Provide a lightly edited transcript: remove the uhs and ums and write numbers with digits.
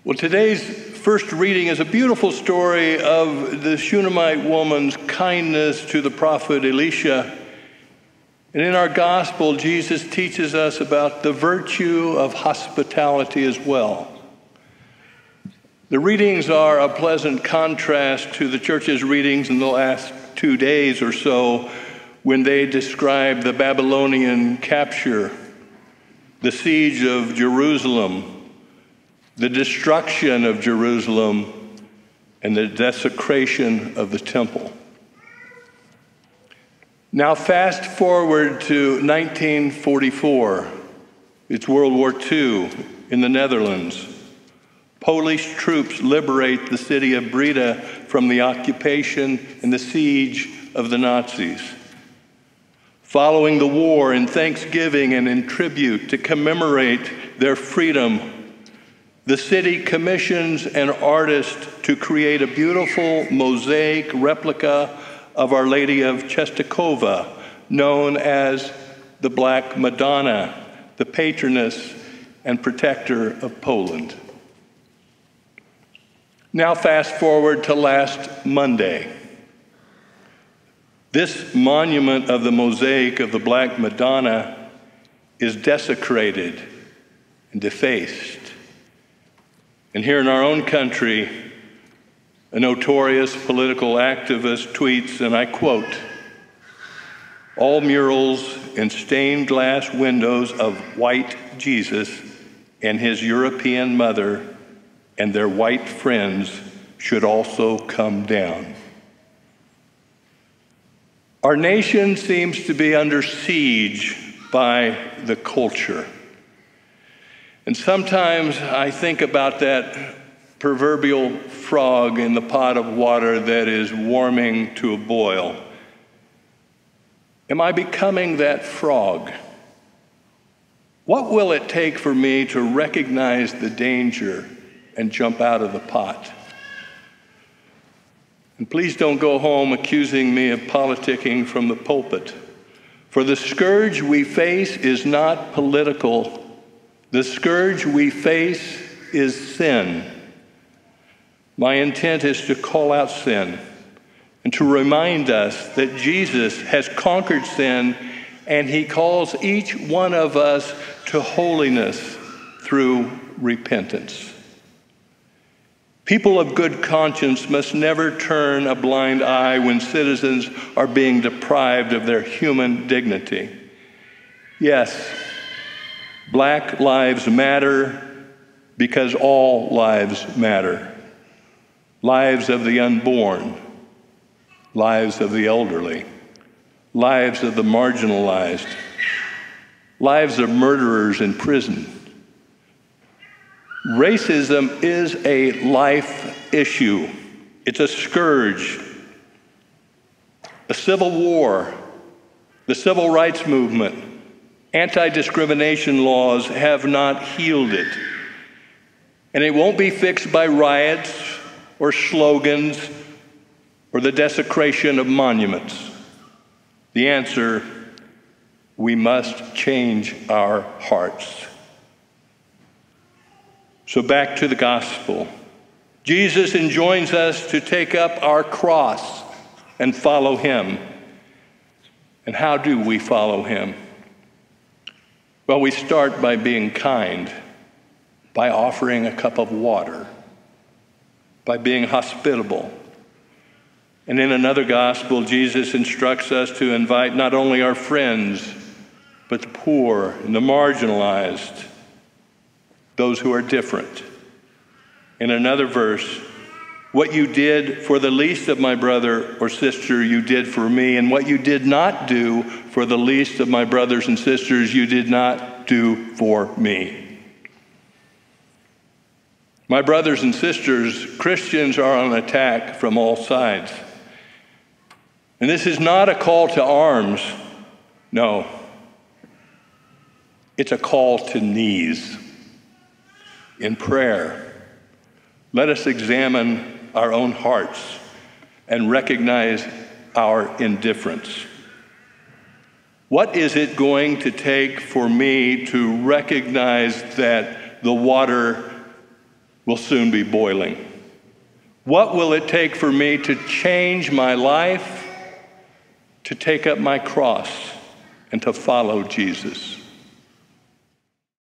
Well, today's first reading is a beautiful story of the Shunammite woman's kindness to the prophet Elisha. And in our gospel, Jesus teaches us about the virtue of hospitality as well. The readings are a pleasant contrast to the church's readings in the last 2 days or so, when they describe the Babylonian capture, the siege of Jerusalem, the destruction of Jerusalem, and the desecration of the temple. Now fast forward to 1944. It's World War II in the Netherlands. Polish troops liberate the city of Breda from the occupation and the siege of the Nazis. Following the war, in thanksgiving and in tribute to commemorate their freedom, the city commissions an artist to create a beautiful mosaic replica of Our Lady of Czestochowa, known as the Black Madonna, the patroness and protector of Poland. Now fast forward to last Monday. This monument of the mosaic of the Black Madonna is desecrated and defaced. And here in our own country, a notorious political activist tweets, and I quote, "All murals and stained glass windows of white Jesus and his European mother and their white friends should also come down." Our nation seems to be under siege by the culture. And sometimes I think about that proverbial frog in the pot of water that is warming to a boil. Am I becoming that frog? What will it take for me to recognize the danger and jump out of the pot? And please don't go home accusing me of politicking from the pulpit. For the scourge we face is not political. The scourge we face is sin. My intent is to call out sin and to remind us that Jesus has conquered sin, and he calls each one of us to holiness through repentance. People of good conscience must never turn a blind eye when citizens are being deprived of their human dignity. Yes, Black lives matter because all lives matter. Lives of the unborn, lives of the elderly, lives of the marginalized, lives of murderers in prison. Racism is a life issue. It's a scourge. A civil war, the civil rights movement, anti-discrimination laws have not healed it. And it won't be fixed by riots or slogans or the desecration of monuments. The answer, we must change our hearts. So back to the gospel. Jesus enjoins us to take up our cross and follow him. And how do we follow him? Well, we start by being kind, by offering a cup of water, by being hospitable. And in another gospel, Jesus instructs us to invite not only our friends, but the poor and the marginalized, those who are different. In another verse, what you did for the least of my brother or sister, you did for me. And what you did not do for the least of my brothers and sisters, you did not do for me. My brothers and sisters, Christians are on attack from all sides. And this is not a call to arms. No. It's a call to knees in prayer. Let us examine our own hearts and recognize our indifference. What is it going to take for me to recognize that the water will soon be boiling. What will it take for me to change my life, to take up my cross, and to follow Jesus?